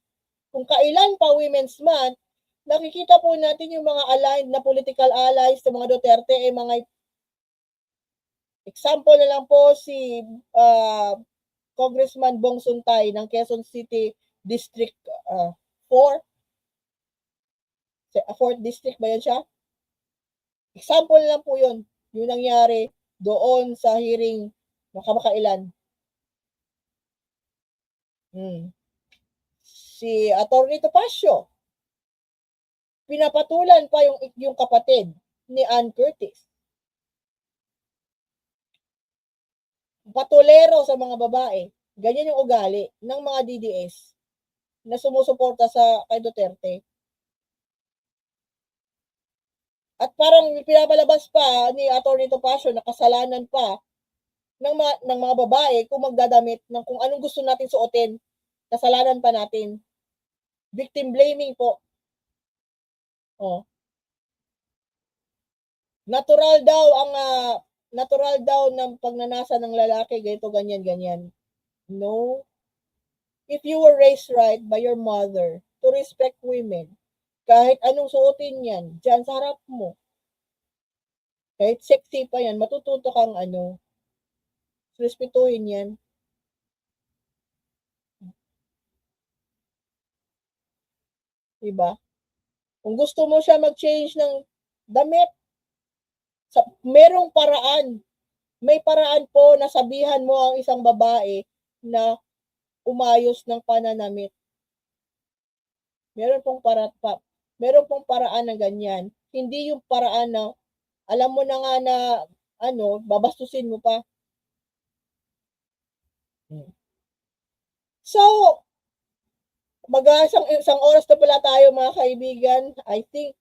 kung kailan pa Women's Month, nakikita po natin yung mga aligned na political allies sa mga Duterte, mga example na lang po si Congressman Bong Suntay ng Quezon City District 4. 4th District ba yan siya? Example na lang po yun. Yung nangyari doon sa hearing ng kamakailan. Si Atty. Topacio, pinapatulan pa yung kapatid ni Ann Curtis. Patulero sa mga babae. Ganyan yung ugali ng mga DDS na sumusuporta kay Duterte. At parang pinapalabas pa ni Atty. Topacio na kasalanan pa ng mga babae kung magdadamit ng kung anong gusto natin suotin. Kasalanan pa natin. Victim blaming po. Natural daw ng pagnanasa ng lalaki, ganito, ganyan. No. If you were raised right by your mother to respect women, kahit anong suotin yan, dyan sa harap mo, kahit sexy pa yan, matututo kang respetuhin yan. Diba? Kung gusto mo siya mag-change ng damit, merong paraan. May paraan po na sabihan mo ang isang babae na umayos ng pananamit. Meron pong paraan na ganyan. Hindi yung paraan na alam mo na nga na babastusin mo pa. So, isang oras na pala tayo mga kaibigan. I think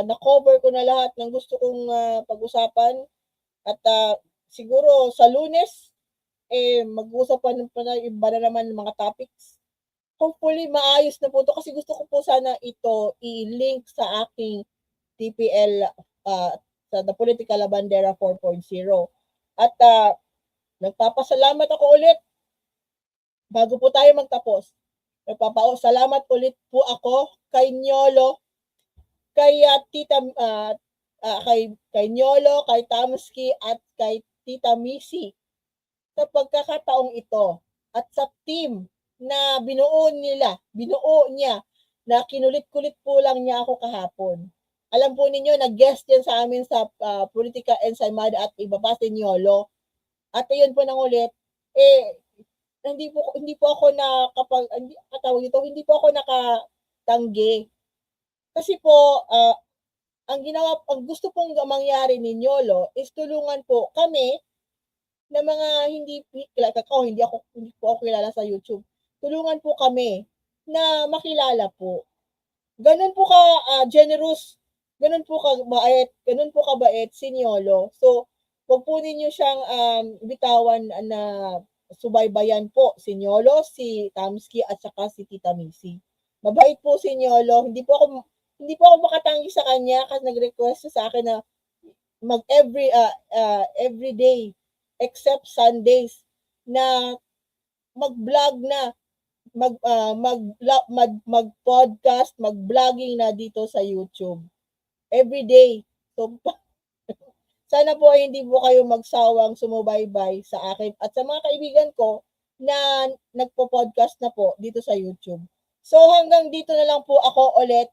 na-cover ko na lahat ng gusto kong pag-usapan. At siguro sa Lunes, mag-uusapan pa na iba na naman ng mga topics. Hopefully, maayos na po ito kasi gusto ko po sana ito i-link sa aking TPL sa The Political Labandera 4.0. At nagpapasalamat ako ulit bago po tayo magtapos. Salamat ulit po ako kay Nyolo, kay Tita kay Nyolo, kay Tamsky at kay Tita Missy sa pagkakataong ito at sa team na binuo niya na kinulit-kulit po lang niya ako kahapon. Alam po ninyo, nag-guest yan sa amin sa Politika Ensaymada at iba pa si Nyolo. At ayun po nang ulit, hindi po ako hindi po ako nakatanggi. Kasi po, ang gusto pong mangyari ni Nyolo is tulungan po kami na mga hindi po ako kilala sa YouTube. Tulungan po kami na makilala po. Ganun po ka generous, ganun po kabait si Nyolo. So, wag po ninyo siyang bitawan na subaybayan po si Nyolo, si Tamski at saka si Tita Missy. Mabait po si Nyolo, hindi po ako makatanggi sa kanya kasi nag-request siya sa akin na mag every day except Sundays na mag-vlog na mag-podcast, mag-vlogging na dito sa YouTube every day. So sana po ay hindi po kayo magsawang sumubaybay sa akin at sa mga kaibigan ko na nagpo-podcast na po dito sa YouTube. So hanggang dito na lang po ako ulit.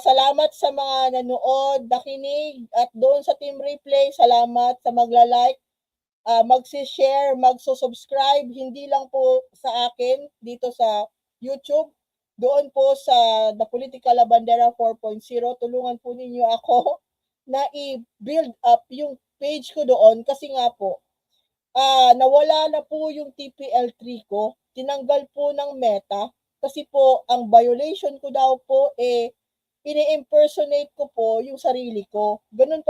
Salamat sa mga nanood, nakinig, at doon sa Team Replay, salamat sa magla-like, magsi-share, magso-subscribe, hindi lang po sa akin dito sa YouTube, doon po sa The Political Labandera 4.0, tulungan po ninyo ako na i-build up yung page ko doon kasi nga po, nawala na po yung TPL3 ko, tinanggal po ng Meta kasi po ang violation ko daw po ini-impersonate ko po yung sarili ko. Ganun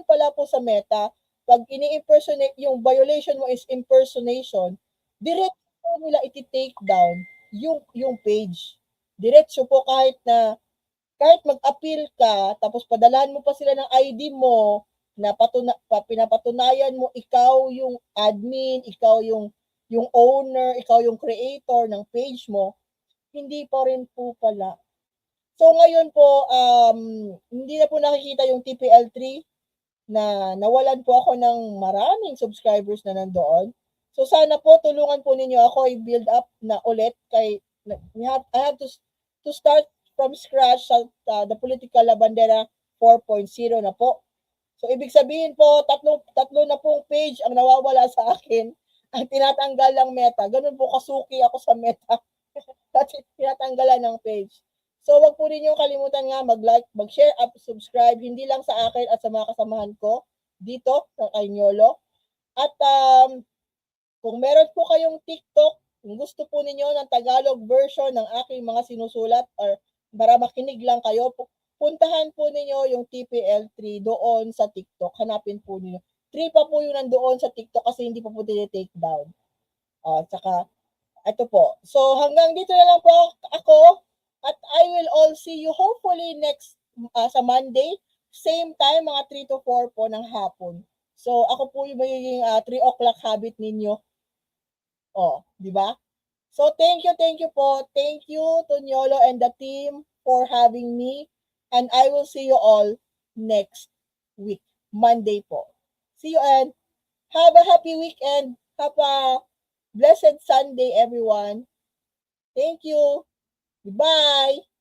pala po sa Meta. Pag ini-impersonate, yung violation mo is impersonation, diretso po nila iti-take down yung page. Diretso po kahit mag-appeal ka, tapos padalahan mo pa sila ng ID mo, na pinapatunayan mo ikaw yung admin, ikaw yung owner, ikaw yung creator ng page mo, hindi pa rin po pala. So ngayon po, hindi na po nakikita yung TPL3 na nawalan po ako ng maraming subscribers na nandoon. So sana po tulungan po ninyo ako i-build up na ulit I have to start from scratch sa The Political Labandera 4.0 na po. So ibig sabihin po, tatlo na pong page ang nawawala sa akin, ang tinatanggal ng Meta. Ganun po kasuki ako sa Meta. Kasi tinatanggalan ng page. So wag po ninyo kalimutan nga mag-like, mag-share, at subscribe, hindi lang sa akin at sa mga kasamahan ko dito sa kay Nyolo. At kung meron po kayong TikTok, kung gusto po ninyo ng Tagalog version ng aking mga sinusulat or para makinig lang kayo, puntahan po ninyo yung TPL3 doon sa TikTok. Hanapin po ninyo. 3 pa po yung nandoon sa TikTok kasi hindi pa po take down. Tsaka, ito po. So, hanggang dito na lang po ako. At I will all see you hopefully next sa Monday. Same time, mga 3 to 4 po ng hapon. So, ako po yung magiging 3 o'clock habit ninyo. Di ba? So, thank you po. Thank you to Nyolo and the team for having me. And I will see you all next week, Monday po. See you and have a happy weekend. Have a blessed Sunday, everyone. Thank you. Goodbye.